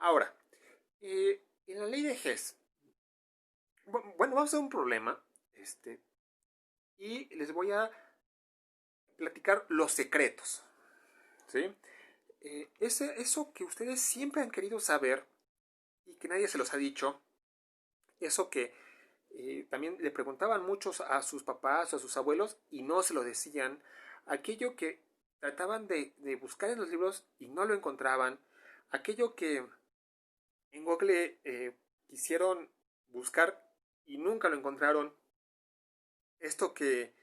Ahora, en la ley de Hess, bueno, vamos a un problema, y les voy a platicar los secretos, ¿sí? Eso que ustedes siempre han querido saber y que nadie se los ha dicho, eso que también le preguntaban muchos a sus papás o a sus abuelos y no se lo decían, aquello que trataban de buscar en los libros y no lo encontraban, aquello que en Google quisieron buscar y nunca lo encontraron, esto que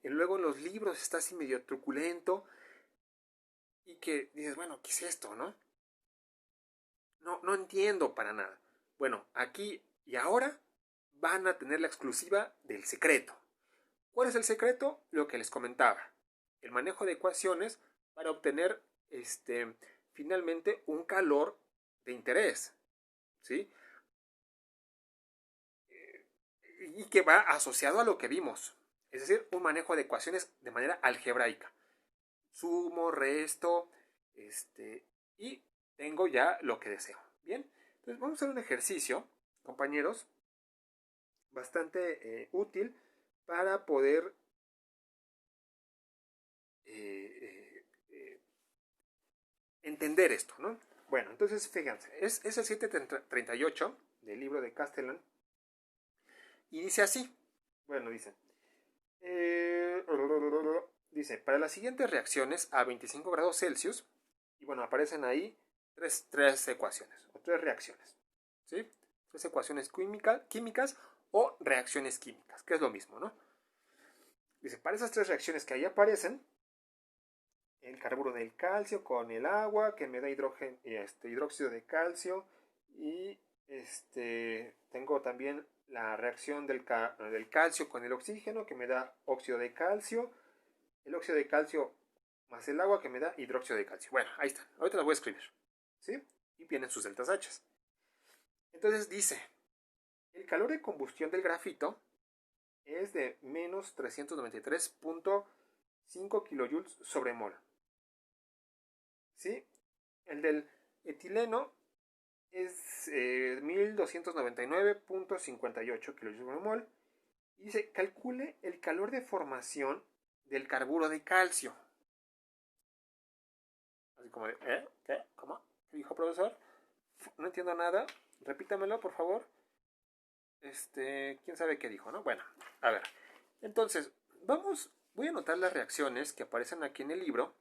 luego en los libros está así medio truculento y que dices, bueno, ¿qué es esto, no? No entiendo para nada. Bueno, aquí y ahora van a tener la exclusiva del secreto. ¿Cuál es el secreto? Lo que les comentaba. El manejo de ecuaciones para obtener finalmente un calor de interés. ¿Sí? Y que va asociado a lo que vimos. Es decir, un manejo de ecuaciones de manera algebraica. Sumo, resto, y tengo ya lo que deseo. Bien, entonces vamos a hacer un ejercicio, compañeros, bastante útil para poder eh, eh, entender esto, ¿no? Bueno, entonces fíjense, es el 738 del libro de Castellan y dice así, bueno, eh, dice, para las siguientes reacciones a 25 grados Celsius, y bueno, aparecen ahí tres ecuaciones, o tres reacciones, ¿sí? Tres ecuaciones químicas o reacciones químicas, que es lo mismo, ¿no? Dice, para esas tres reacciones que ahí aparecen, el carburo del calcio con el agua, que me da hidróxido de calcio, y tengo también la reacción del calcio con el oxígeno, que me da óxido de calcio, el óxido de calcio más el agua que me da hidróxido de calcio. Bueno, ahí está. Ahorita las voy a escribir. ¿Sí? Y vienen sus deltas H. Entonces dice, el calor de combustión del grafito es de menos 393.5 kilojoules sobre mol. ¿Sí? El del etileno es 1299.58 kilojoules sobre mol. Y dice, calcule el calor de formación del carburo de calcio. Así como de, ¿Qué? ¿Cómo? ¿Qué dijo, profesor? No entiendo nada. Repítamelo, por favor. ¿Quién sabe qué dijo, no? Bueno, a ver. Entonces, voy a anotar las reacciones que aparecen aquí en el libro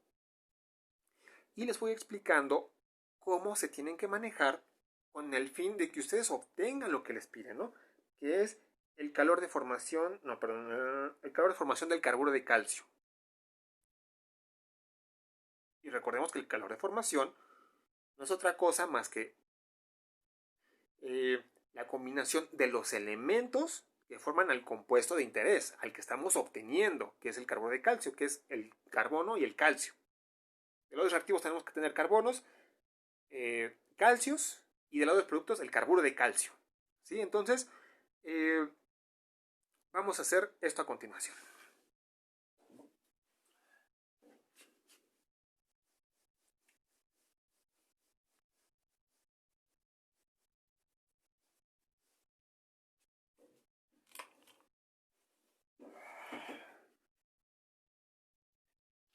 y les voy explicando cómo se tienen que manejar con el fin de que ustedes obtengan lo que les piden, ¿no? Que es el calor de formación, no, perdón, el calor de formación del carburo de calcio. Y recordemos que el calor de formación no es otra cosa más que la combinación de los elementos que forman al compuesto de interés, al que estamos obteniendo, que es el carburo de calcio, que es el carbono y el calcio. De los reactivos tenemos que tener carbonos, calcios, y del lado de los productos el carburo de calcio. ¿Sí? Entonces, vamos a hacer esto a continuación.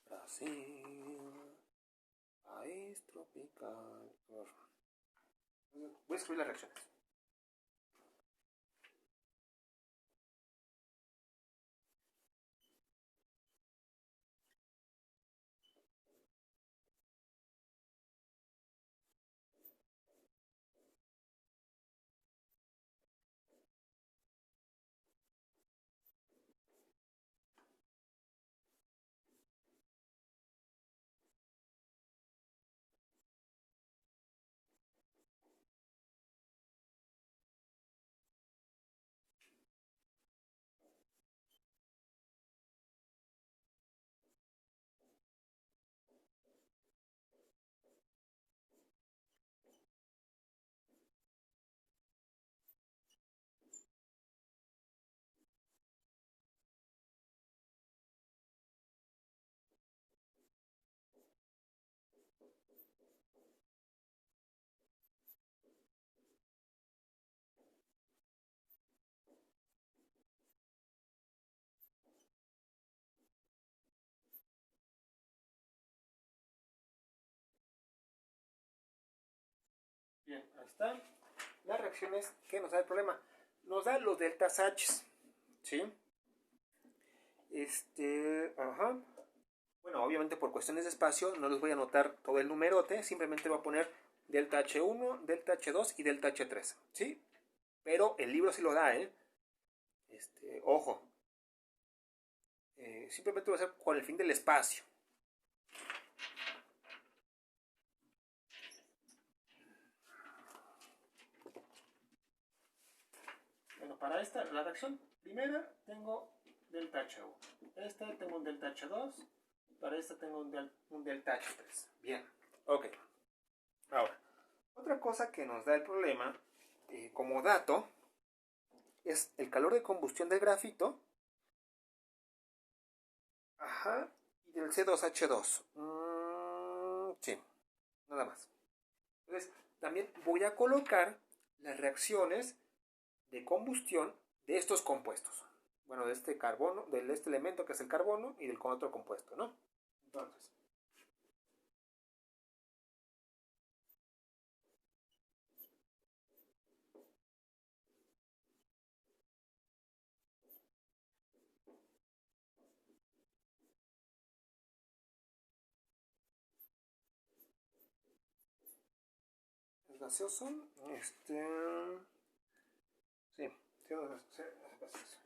Brasil, país tropical. Voy a escribir las reacciones. están las reacciones que nos da el problema. Nos da los deltas H, ¿sí? Bueno, obviamente por cuestiones de espacio no les voy a anotar todo el numerote, simplemente voy a poner delta H1, delta H2 y delta H3, ¿sí? Pero el libro sí lo da, ¿eh? Ojo. Simplemente voy a hacer con el fin del espacio. Bueno, para esta, la reacción primera tengo delta H1. Tengo un delta H2. Para esta tengo un delta H3. Bien, ok. Ahora, otra cosa que nos da el problema, como dato, es el calor de combustión del grafito. Ajá, y del C2H2. Sí, nada más. Entonces, también voy a colocar las reacciones de combustión de estos compuestos. Bueno, de este carbono, de este elemento que es el carbono y del con otro compuesto, ¿no? Entonces, es gaseoso, sí, es gaseoso.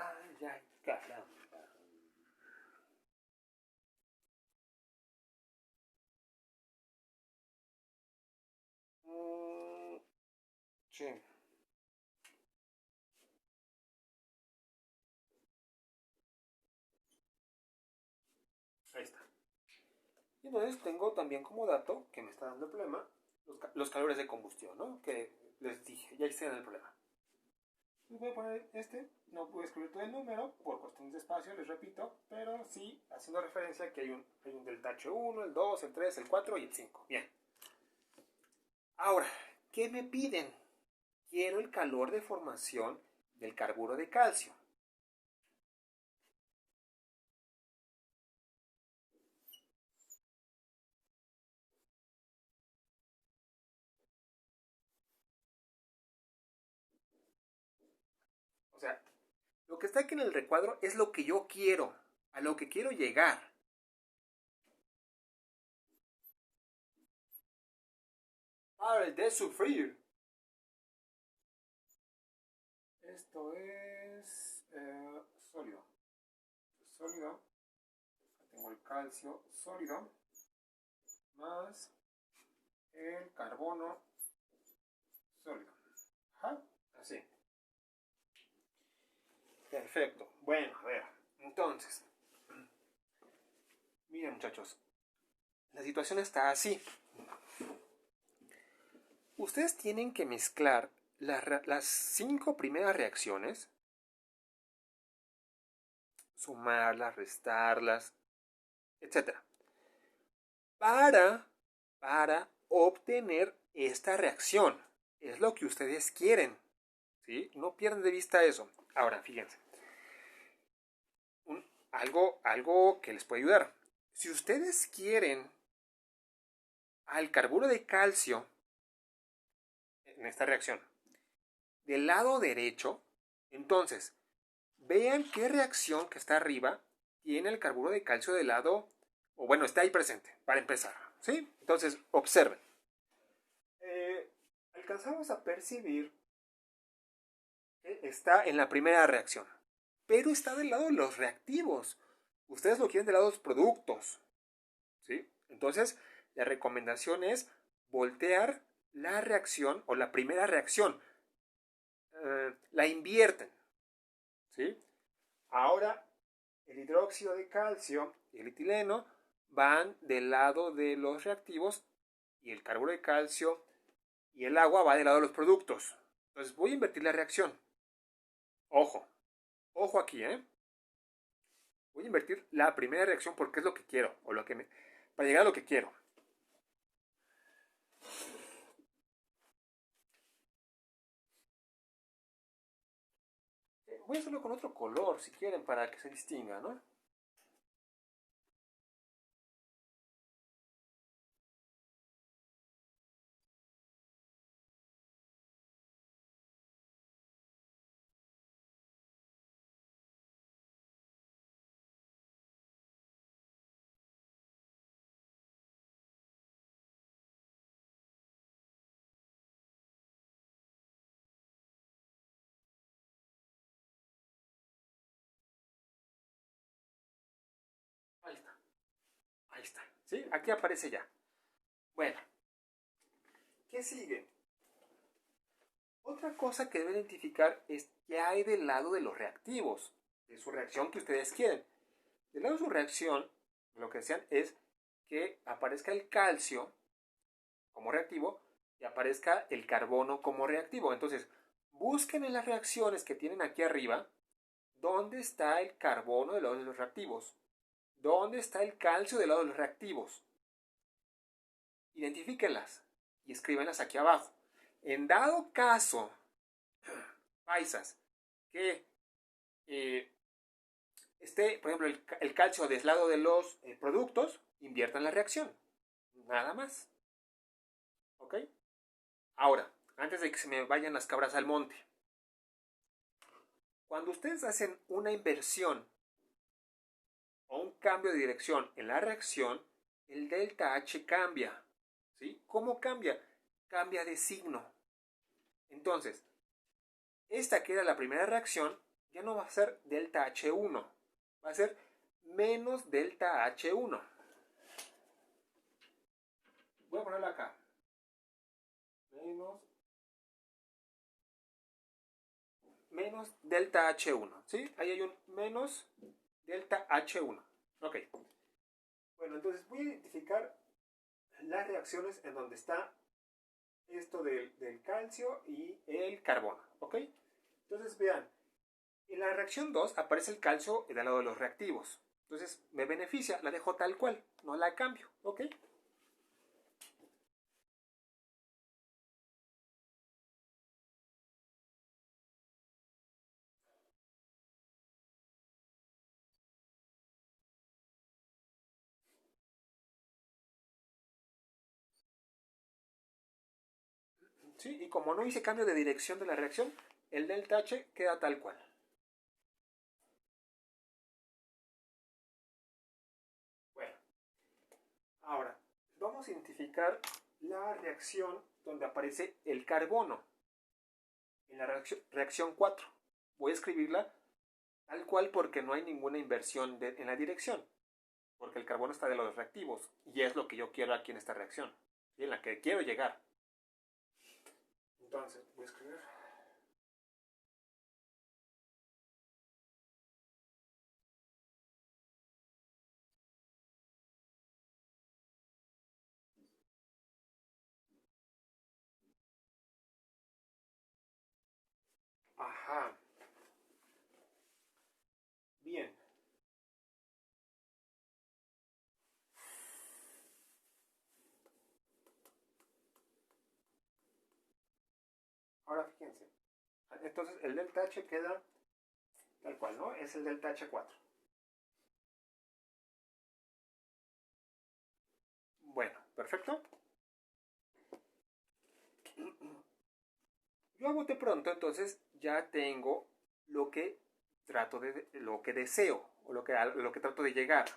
Ay, ay, caramba. Sí. Ahí está. Y entonces tengo también como dato, que me está dando el problema, los calores de combustión, ¿no? Que les dije, ya hice el problema. Voy a poner no puedo escribir todo el número por cuestiones de espacio, les repito, pero sí haciendo referencia a que hay un delta H1, el 2, el 3, el 4 y el 5. Bien. Ahora, ¿qué me piden? Quiero el calor de formación del carburo de calcio. O sea, lo que está aquí en el recuadro es lo que yo quiero, a lo que quiero llegar. ¡Pare de sufrir! Esto es sólido. Sólido. Tengo el calcio sólido más el carbono sólido. Ajá, así. Perfecto. Bueno, a ver. Entonces, miren muchachos, la situación está así. Ustedes tienen que mezclar las 5 primeras reacciones, sumarlas, restarlas, etc. Para obtener esta reacción. Es lo que ustedes quieren. ¿Sí? No pierdan de vista eso. Ahora, fíjense. Algo que les puede ayudar. Si ustedes quieren al carburo de calcio en esta reacción del lado derecho, entonces vean qué reacción que está arriba tiene el carburo de calcio del lado, o bueno, está ahí presente, para empezar. ¿Sí? Entonces, observen. Alcanzamos a percibir que está en la primera reacción, pero está del lado de los reactivos. Ustedes lo quieren del lado de los productos. ¿Sí? Entonces, la recomendación es voltear la reacción o la primera reacción. La invierten. ¿Sí? Ahora, el hidróxido de calcio y el etileno van del lado de los reactivos y el carburo de calcio y el agua va del lado de los productos. Entonces voy a invertir la reacción. Ojo, ojo aquí, ¿eh? Voy a invertir la primera reacción porque es lo que quiero, o lo que para llegar a lo que quiero. Voy a hacerlo con otro color, si quieren, para que se distinga, ¿no? Ahí está, ahí está. ¿Sí? Aquí aparece ya. Bueno, ¿qué sigue? Otra cosa que deben identificar es qué hay del lado de los reactivos, de su reacción que ustedes quieren. Del lado de su reacción, lo que desean es que aparezca el calcio como reactivo y aparezca el carbono como reactivo. Entonces, busquen en las reacciones que tienen aquí arriba dónde está el carbono del lado de los reactivos, dónde está el calcio del lado de los reactivos. Identifíquenlas y escríbenlas aquí abajo. En dado caso, paisas, que esté, por ejemplo, el calcio del lado de los productos, inviertan la reacción. Nada más. ¿Ok? Ahora, antes de que se me vayan las cabras al monte, cuando ustedes hacen una inversión o un cambio de dirección en la reacción, el delta H cambia. ¿Sí? ¿Cómo cambia? Cambia de signo. Entonces, esta que era la primera reacción, ya no va a ser delta H1, va a ser menos delta H1. Voy a ponerlo acá. Menos delta H1, ¿sí? Ahí hay un menos delta H1. Ok. Bueno, entonces voy a identificar las reacciones en donde está esto del calcio y el carbono, ¿ok? Entonces vean, en la reacción 2 aparece el calcio del lado de los reactivos. Entonces me beneficia, la dejo tal cual, no la cambio, ¿ok? ¿Sí? Y como no hice cambio de dirección de la reacción, el delta H queda tal cual. Bueno, ahora vamos a identificar la reacción donde aparece el carbono. En la reacción 4. Voy a escribirla tal cual porque no hay ninguna inversión en la dirección. Porque el carbono está de los reactivos y es lo que yo quiero aquí en esta reacción. ¿Sí? En la que quiero llegar. Entonces, voy a escribir. Ajá. Bien. Ahora fíjense. Entonces el delta H queda tal cual, ¿no? Es el delta H4. Bueno, perfecto. Yo a bote pronto, entonces ya tengo lo que lo que deseo o lo que trato de llegar.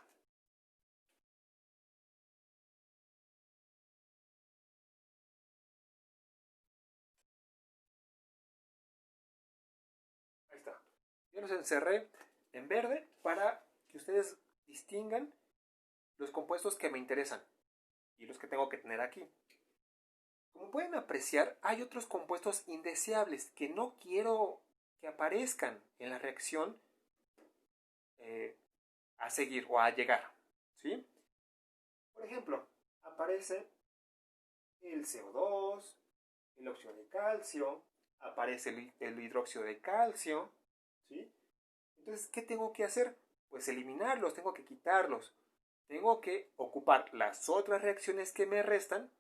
Ahí está. Yo los encerré en verde para que ustedes distingan los compuestos que me interesan y los que tengo que tener aquí. Como pueden apreciar, hay otros compuestos indeseables que no quiero que aparezcan en la reacción a seguir o a llegar. ¿Sí? Por ejemplo, aparece el CO2, el óxido de calcio, aparece el hidróxido de calcio, ¿sí? Entonces, ¿qué tengo que hacer? Pues eliminarlos, tengo que quitarlos. Tengo que ocupar las otras reacciones que me restan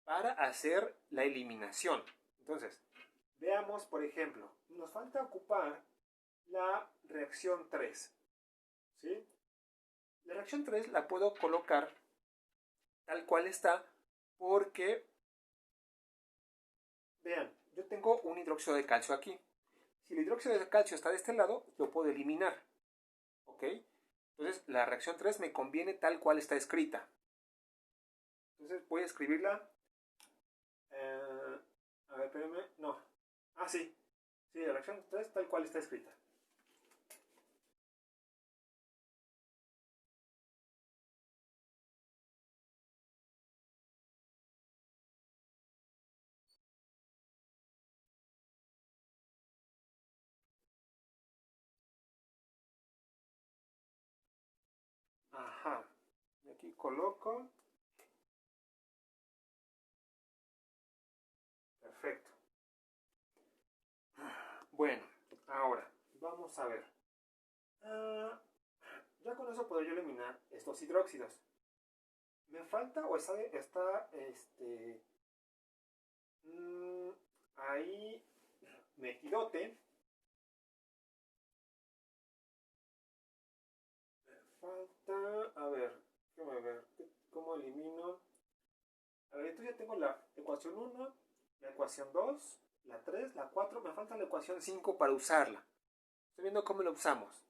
para hacer la eliminación. Entonces, veamos, por ejemplo, nos falta ocupar la reacción 3, ¿sí? La reacción 3 la puedo colocar tal cual está porque, vean, yo tengo un hidróxido de calcio aquí. Si el hidróxido de calcio está de este lado, lo puedo eliminar, ¿ok? Entonces, la reacción 3 me conviene tal cual está escrita. Entonces, voy a escribirla. A ver, espérenme. No. Ah, sí. Sí, la reacción 3 tal cual está escrita. Ajá. Y aquí coloco. Perfecto. Bueno, ahora vamos a ver. Ya con eso puedo yo eliminar estos hidróxidos. ¿Me falta o está ahí metidote? Me falta, a ver, déjame ver, ¿cómo elimino? A ver, entonces ya tengo la ecuación 1, la ecuación 2, la 3, la 4, me falta la ecuación 5 para usarla. Estoy viendo cómo la usamos.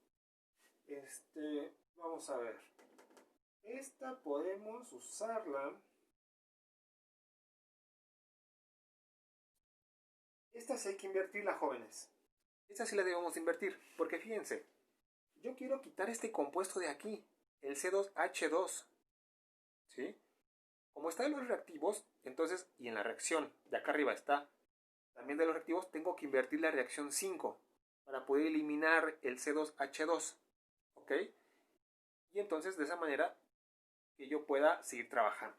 Vamos a ver. Esta podemos usarla. Esta sí hay que invertirla, jóvenes. Esta sí la debemos invertir, porque fíjense, yo quiero quitar este compuesto de aquí, el C2H2, ¿sí? Como está en los reactivos, entonces, y en la reacción de acá arriba está también de los reactivos, tengo que invertir la reacción 5 para poder eliminar el C2H2, ¿ok? Y entonces de esa manera que yo pueda seguir trabajando.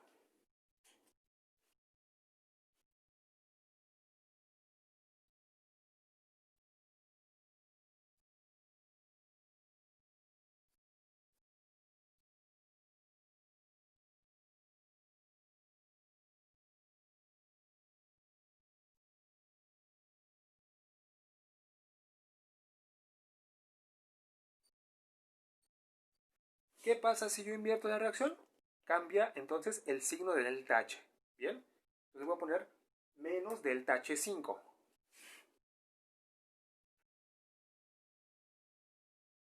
¿Qué pasa si yo invierto la reacción? Cambia entonces el signo de delta H. ¿Bien? Entonces voy a poner menos delta H5.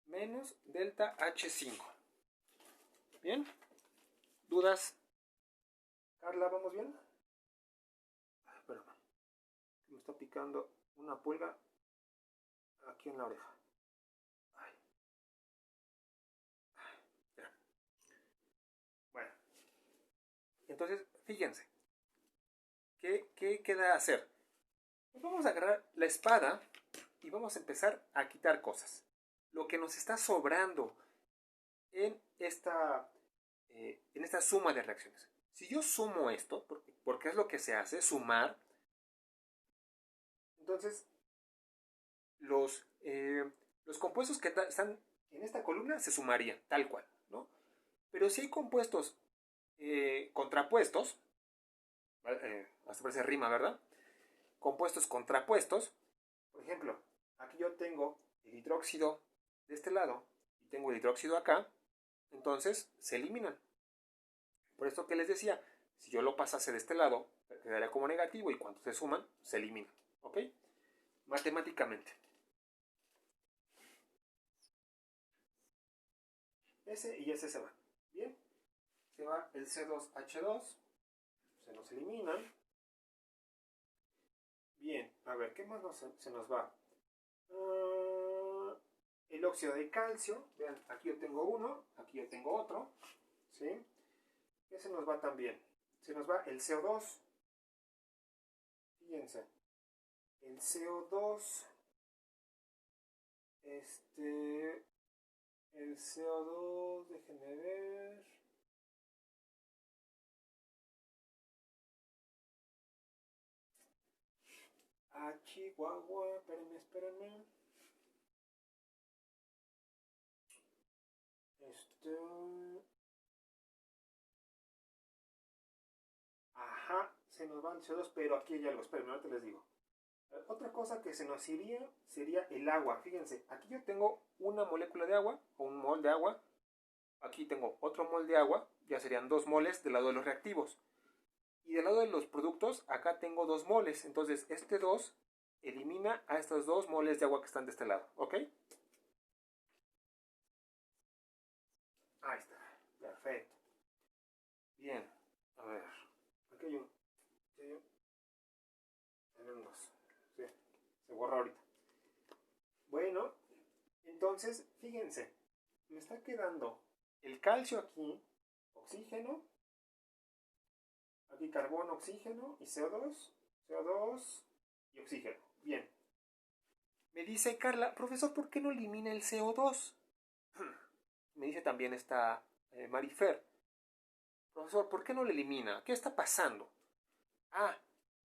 Menos delta H5. ¿Bien? ¿Dudas? Carla, ¿vamos bien? Ay, espérame. Me está picando una pulga aquí en la oreja. Ay. Ya. Bueno. Entonces, fíjense. ¿Qué queda hacer? Pues vamos a agarrar la espada y vamos a empezar a quitar cosas. Lo que nos está sobrando en esta suma de reacciones. Si yo sumo esto, porque es lo que se hace, sumar, entonces los compuestos que están en esta columna se sumarían, tal cual, ¿no? Pero si hay compuestos contrapuestos, hasta parece rima, ¿verdad? Compuestos contrapuestos, por ejemplo, aquí yo tengo el hidróxido de este lado y tengo el hidróxido acá, entonces se eliminan. Por esto que les decía, si yo lo pasase de este lado, quedaría como negativo y cuando se suman, se eliminan. ¿Ok? Matemáticamente. Ese y ese se van. Bien. Se va el C2H2. Se nos eliminan. Bien. A ver, ¿qué más se nos va? El óxido de calcio. Vean, aquí yo tengo uno. Aquí yo tengo otro. ¿Sí? ¿Qué se nos va también? Se nos va el CO2. Fíjense. El CO2. El CO2, déjenme ver. Chihuahua, espérenme. Ajá, se nos va el CO2, pero aquí hay algo, espérenme, ahorita les digo. Otra cosa que se nos iría sería el agua. Fíjense, aquí yo tengo una molécula de agua, o un mol de agua. Aquí tengo otro mol de agua, ya serían 2 moles del lado de los reactivos. Y del lado de los productos, acá tengo 2 moles. Entonces, este 2 elimina a estos 2 moles de agua que están de este lado. ¿Ok? Ahí está. Perfecto. Bien. A ver. Aquí hay un. Sí, se borra ahorita. Bueno, entonces, fíjense. Me está quedando el calcio aquí, oxígeno. Aquí carbono, oxígeno y CO2. CO2 y oxígeno. Bien. Me dice Carla, profesor, ¿por qué no elimina el CO2? Me dice también esta Marifer, profesor, ¿por qué no lo elimina? ¿Qué está pasando? Ah,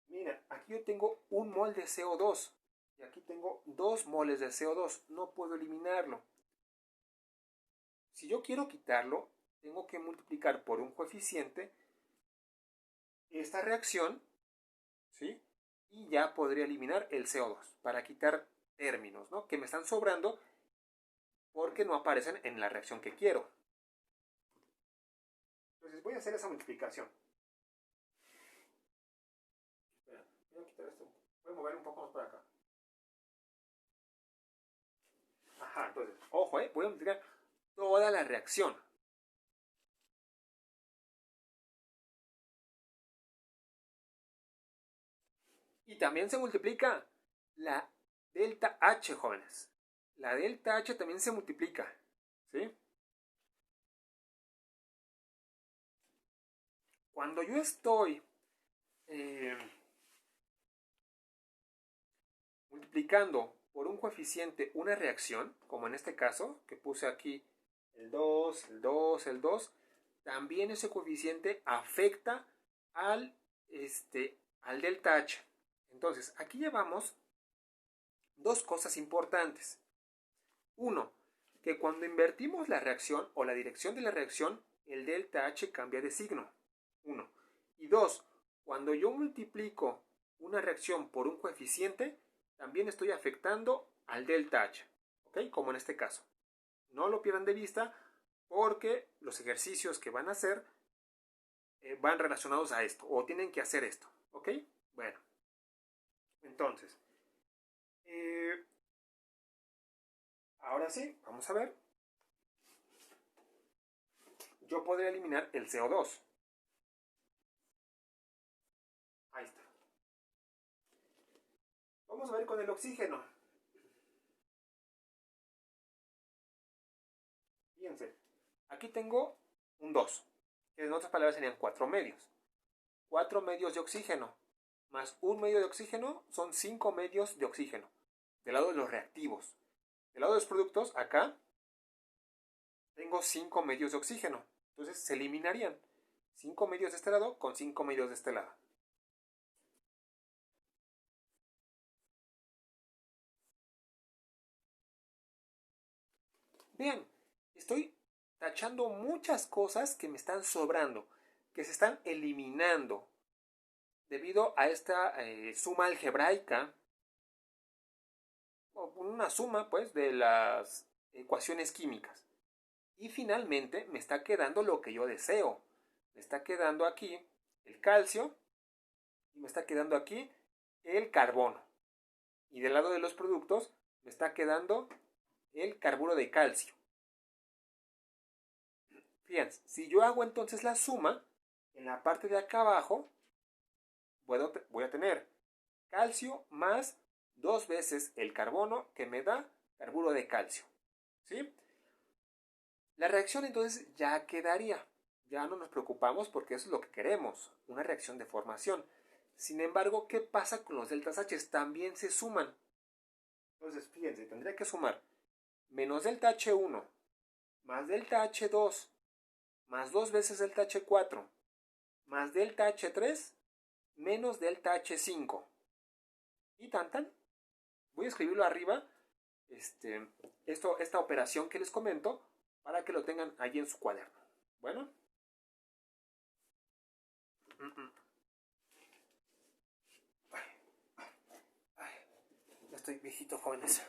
mira, aquí yo tengo un mol de CO2 y aquí tengo 2 moles de CO2. No puedo eliminarlo. Si yo quiero quitarlo, tengo que multiplicar por un coeficiente esta reacción, ¿sí? Y ya podría eliminar el CO2 para quitar términos, ¿no? Que me están sobrando porque no aparecen en la reacción que quiero. Entonces voy a hacer esa multiplicación. Espera, voy a quitar esto. Voy a mover un poco más para acá. Ajá, entonces, ojo, voy a multiplicar toda la reacción. Y también se multiplica la delta H, jóvenes. La delta H también se multiplica, ¿sí? Cuando yo estoy multiplicando por un coeficiente una reacción, como en este caso, que puse aquí el 2, el 2, el 2, también ese coeficiente afecta al, al delta H. Entonces, aquí llevamos dos cosas importantes. Uno, que cuando invertimos la reacción o la dirección de la reacción, el delta H cambia de signo. Uno. Y dos, cuando yo multiplico una reacción por un coeficiente, también estoy afectando al delta H. ¿Ok? Como en este caso. No lo pierdan de vista porque los ejercicios que van a hacer van relacionados a esto o tienen que hacer esto. ¿Ok? Bueno. Entonces, ahora sí, vamos a ver. Yo podría eliminar el CO2. Ahí está. Vamos a ver con el oxígeno. Fíjense, aquí tengo un 2, que en otras palabras serían 4 medios. 4 medios de oxígeno más un medio de oxígeno son 5 medios de oxígeno. Del lado de los reactivos. Del lado de los productos, acá tengo 5 medios de oxígeno. Entonces se eliminarían 5 medios de este lado con 5 medios de este lado. Bien, estoy tachando muchas cosas que me están sobrando, que se están eliminando debido a esta suma algebraica, o una suma pues de las ecuaciones químicas. Y finalmente me está quedando lo que yo deseo. Me está quedando aquí el calcio y me está quedando aquí el carbono. Y del lado de los productos me está quedando el carburo de calcio. Fíjense, si yo hago entonces la suma, en la parte de acá abajo voy a tener calcio más 2 veces el carbono que me da carburo de calcio. ¿Sí? La reacción entonces ya quedaría. Ya no nos preocupamos porque eso es lo que queremos, una reacción de formación. Sin embargo, ¿qué pasa con los deltas H? También se suman. Entonces, fíjense, tendría que sumar menos delta H1 más delta H2 más 2 veces delta H4 más delta H3 menos delta H5. Y tan tan. Voy a escribirlo arriba, esta operación que les comento, para que lo tengan allí en su cuaderno. Bueno. Ya estoy viejito, jóvenes.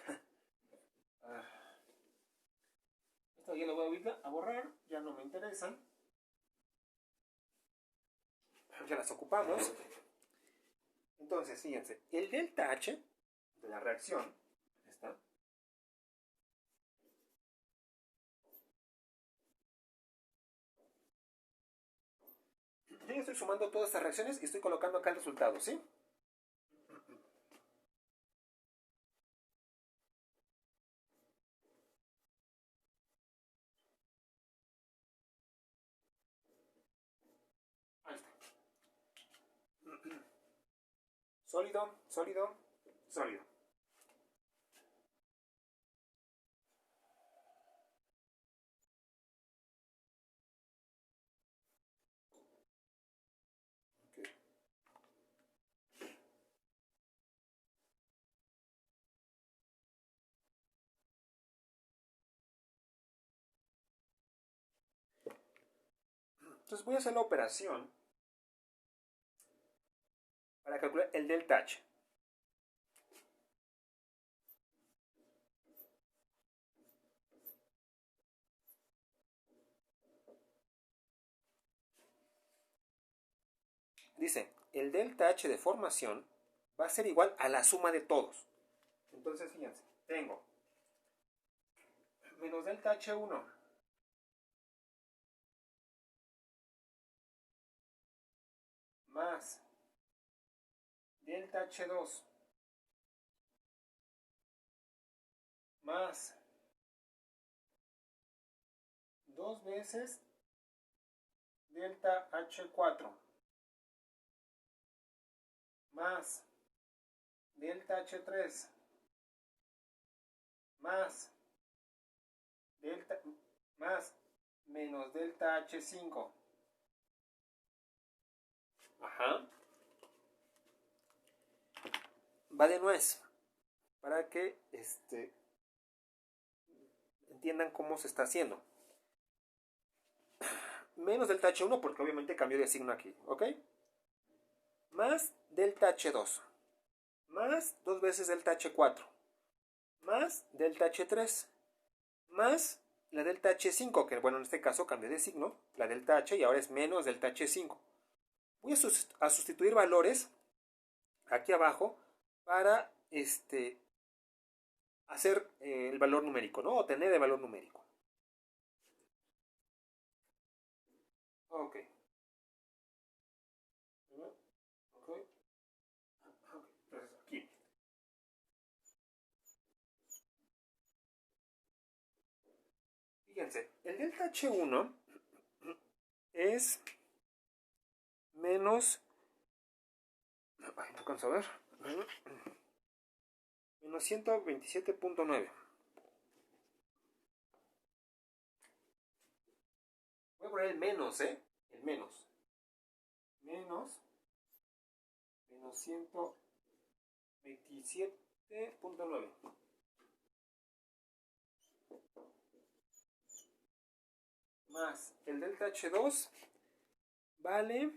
Esto ya lo voy a borrar, ya no me interesan. Ya las ocupamos. Entonces, fíjense, el delta H de la reacción está. Yo estoy sumando todas estas reacciones y estoy colocando acá el resultado, ¿sí? Ahí está. Sólido, sólido, sólido. Okay. Entonces voy a hacer la operación para calcular el delta H. Dice, el delta H de formación va a ser igual a la suma de todos. Entonces, fíjense, tengo menos delta H1 más delta H2 más 2 veces delta H4 más delta H3 más delta más menos delta H5. Ajá. Va de nuez para que entiendan cómo se está haciendo. Menos delta H1 porque obviamente cambió de signo aquí, ¿ok? Más delta H2 más 2 veces delta H4 más delta H3 más la delta H5, que bueno, en este caso cambió de signo, la delta H y ahora es menos delta H5. Voy a sustituir valores aquí abajo para hacer el valor numérico, ¿no? Obtener el valor numérico. Ok. Ok. Entonces aquí. Fíjense, el delta H1 es menos... Ay, no alcanzo a ver. Menos 127.9. Voy a poner el menos, ¿eh? El menos. Menos 127.9. Más el delta H2 vale...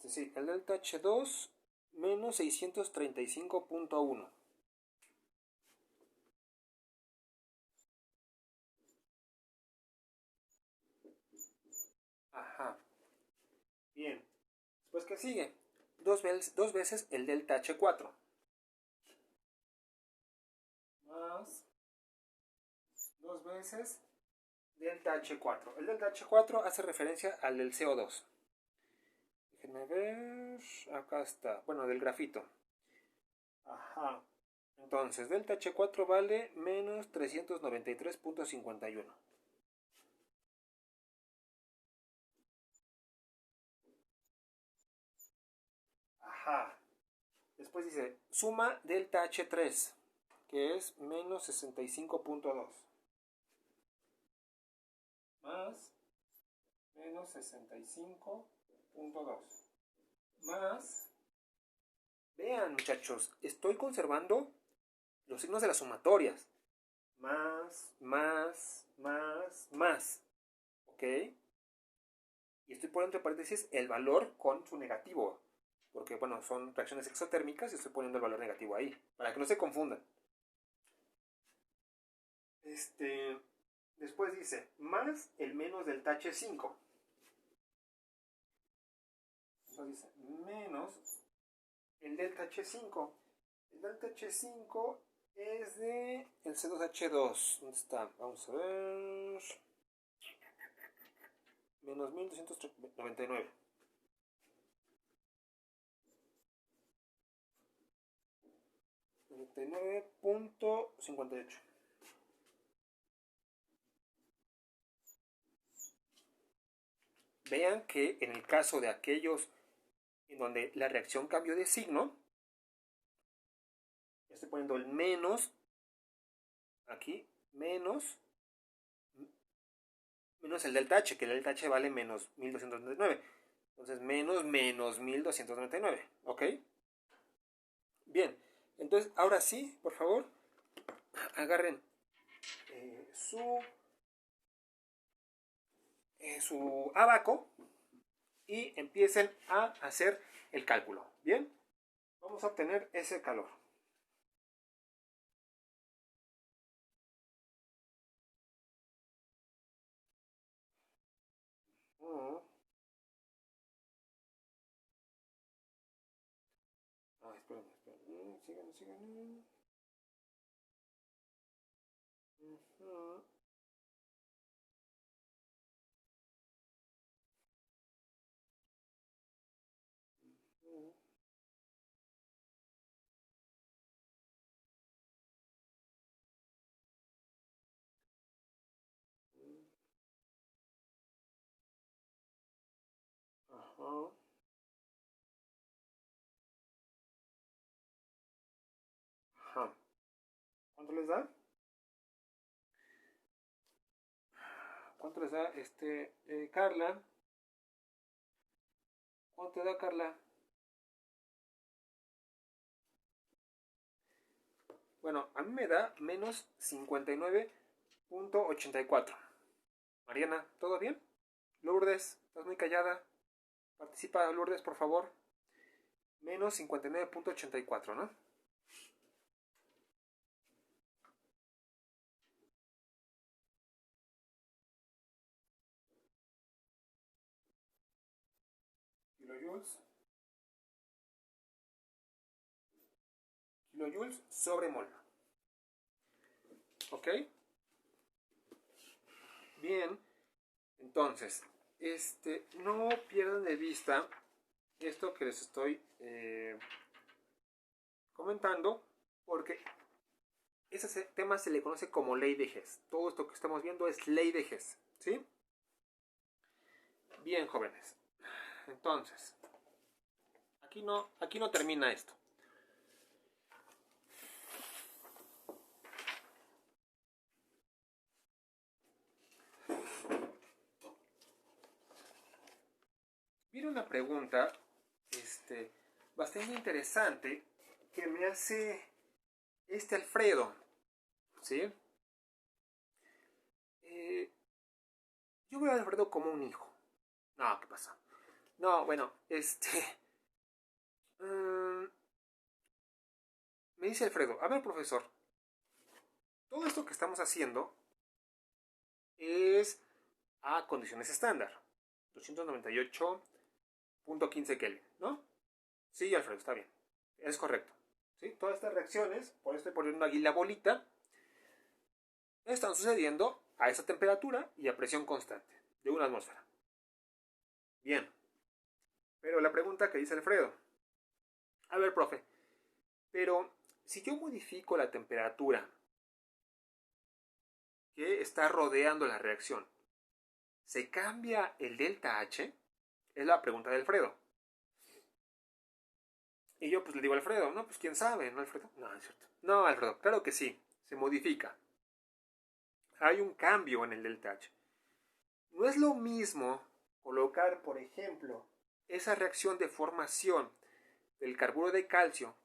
sí, el delta H2 menos 635.1. Ajá. Bien. Después, ¿qué sigue? Dos veces el delta H4. Más 2 veces delta H4. El delta H4 hace referencia al del CO2. Déjenme ver. Acá está. Bueno, del grafito. Ajá. Entonces, delta H4 vale menos 393.51. Ajá. Después dice, suma delta H3, que es menos 65.2. menos 65.2 más, vean muchachos, estoy conservando los signos de las sumatorias, más, ¿ok? Y estoy poniendo entre paréntesis el valor con su negativo, porque bueno, son reacciones exotérmicas y estoy poniendo el valor negativo ahí, para que no se confundan. Después dice, más el menos del tache 5. Entonces dice, menos el delta H5. El delta H5 es de el C2H2. ¿Dónde está? Vamos a ver. Menos 1299. .58. Vean que en el caso de aquellos en donde la reacción cambió de signo, estoy poniendo el menos aquí, menos el delta H, que el delta H vale menos 1299. Entonces, menos 1299, ¿ok? Bien, entonces ahora sí, por favor, agarren su abaco y empiecen a hacer el cálculo. Bien, vamos a obtener ese calor. Esperen. Sigan. Ajá. Ajá. ¿Cuánto les da? ¿Cuánto les da Carla? ¿Cuánto te da, Carla? Bueno, a mí me da menos 59.84. Mariana, ¿todo bien? Lourdes, estás muy callada. Participa, Lourdes, por favor. Menos 59.84, ¿no? Kilojoules sobre mol. ¿Ok? Bien. Entonces, no pierdan de vista esto que les estoy comentando, porque ese tema se le conoce como ley de Hess. Todo esto que estamos viendo es ley de Hess, ¿sí? Bien, jóvenes. Entonces, aquí no termina esto. Viene una pregunta bastante interesante que me hace Alfredo, ¿sí? Yo veo a Alfredo como un hijo. No, ¿qué pasa? No, bueno, me dice Alfredo, a ver, profesor, todo esto que estamos haciendo es a condiciones estándar, 298.15 Kelvin, ¿no? Sí, Alfredo, está bien, es correcto. ¿Sí? Todas estas reacciones, por eso estoy poniendo aquí la bolita, están sucediendo a esa temperatura y a presión constante de una atmósfera. Bien, pero la pregunta que dice Alfredo, a ver, profe, pero si yo modifico la temperatura que está rodeando la reacción, ¿se cambia el delta H? Es la pregunta de Alfredo. Y yo pues le digo a Alfredo, no, pues quién sabe, ¿no, Alfredo? No, es cierto. No, Alfredo, claro que sí, se modifica. Hay un cambio en el delta H. No es lo mismo colocar, por ejemplo, esa reacción de formación del carburo de calcio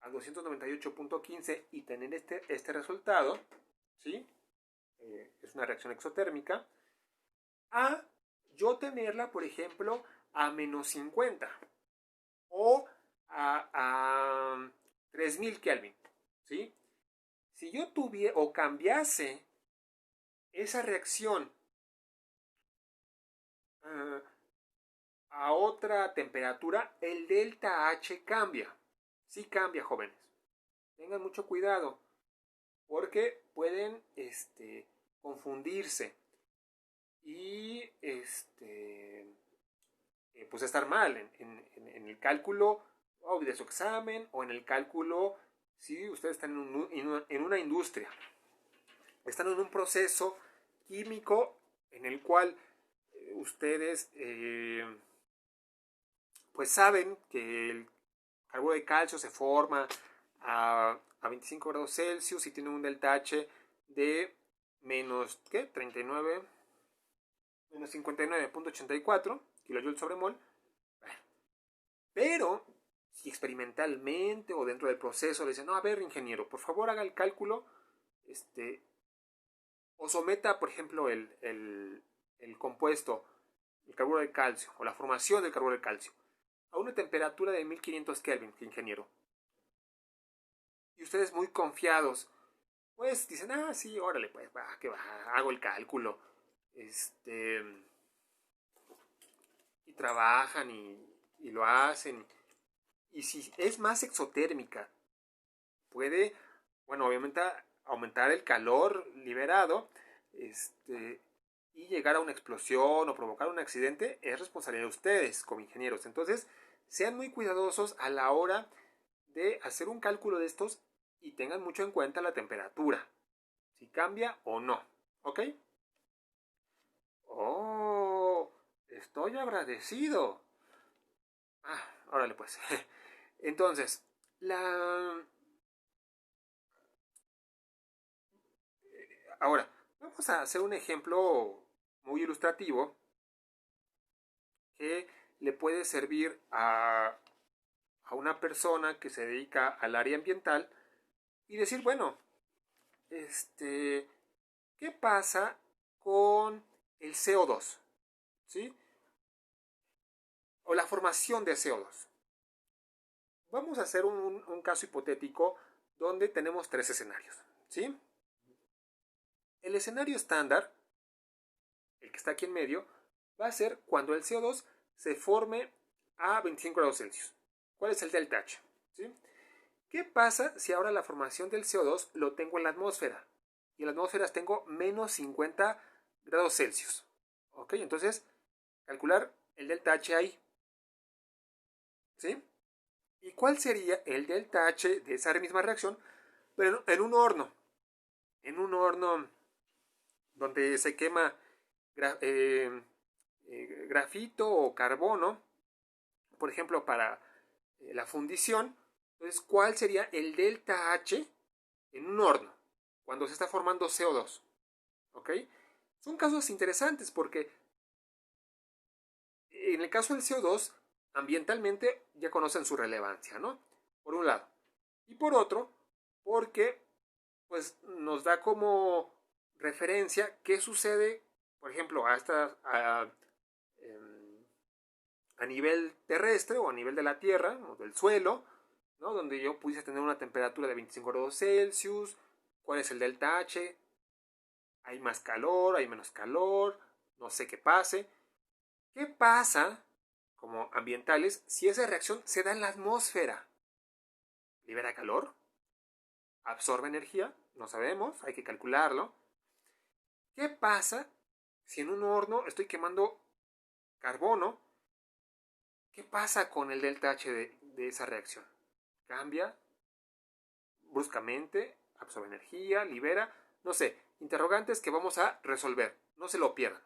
a 298.15 y tener este resultado, ¿sí? Es una reacción exotérmica, a yo tenerla, por ejemplo, a menos 50 o a 3000 Kelvin, ¿sí? Si yo tuviera o cambiase esa reacción a otra temperatura, el delta H cambia. Sí cambia, jóvenes. Tengan mucho cuidado porque pueden confundirse y pues estar mal en el cálculo de su examen o en el cálculo si ustedes están en una industria. Están en un proceso químico en el cual ustedes pues saben que el carburo de calcio se forma a 25 grados Celsius y tiene un delta H de menos, ¿qué? 39, menos 59.84 kilojoules sobre mol. Pero si experimentalmente o dentro del proceso le dicen, no, a ver, ingeniero, por favor haga el cálculo, o someta, por ejemplo, el compuesto, el carburo de calcio, o la formación del carburo de calcio, a una temperatura de 1500 Kelvin, ingeniero. Y ustedes muy confiados, pues dicen, ah, sí, órale, pues, va, que va, hago el cálculo. Y trabajan y lo hacen. Y si es más exotérmica, puede, bueno, obviamente aumentar el calor liberado, y llegar a una explosión o provocar un accidente, es responsabilidad de ustedes como ingenieros. Entonces, sean muy cuidadosos a la hora de hacer un cálculo de estos y tengan mucho en cuenta la temperatura, si cambia o no, ¿ok? Oh, estoy agradecido. Ah, órale pues. Entonces, ahora, vamos a hacer un ejemplo muy ilustrativo que le puede servir a una persona que se dedica al área ambiental y decir, bueno, ¿qué pasa con el CO2? ¿Sí? O la formación de CO2. Vamos a hacer un caso hipotético donde tenemos tres escenarios, ¿sí? El escenario estándar, el que está aquí en medio, va a ser cuando el CO2 se forme a 25 grados Celsius. ¿Cuál es el delta H? ¿Sí? ¿Qué pasa si ahora la formación del CO2 lo tengo en la atmósfera? Y en la atmósfera tengo menos 50 grados Celsius. ¿Ok? Entonces, calcular el delta H ahí. ¿Sí? ¿Y cuál sería el delta H de esa misma reacción? Pero en un horno. En un horno donde se quema grafito o carbono, por ejemplo, para la fundición. Entonces, ¿cuál sería el delta H en un horno cuando se está formando CO2? ¿Ok? Son casos interesantes porque en el caso del CO2, ambientalmente ya conocen su relevancia, ¿no? Por un lado. Y por otro, porque pues nos da como referencia qué sucede, por ejemplo, a nivel terrestre o a nivel de la Tierra o del suelo, ¿no? Donde yo pudiese tener una temperatura de 25 grados Celsius, cuál es el delta H, hay más calor, hay menos calor, no sé qué pase. ¿Qué pasa como ambientales si esa reacción se da en la atmósfera? ¿Libera calor? ¿Absorbe energía? No sabemos, hay que calcularlo. ¿Qué pasa si en un horno estoy quemando carbono? ¿Qué pasa con el delta H de esa reacción? ¿Cambia bruscamente? ¿Absorbe energía? ¿Libera? No sé, interrogantes que vamos a resolver. No se lo pierdan.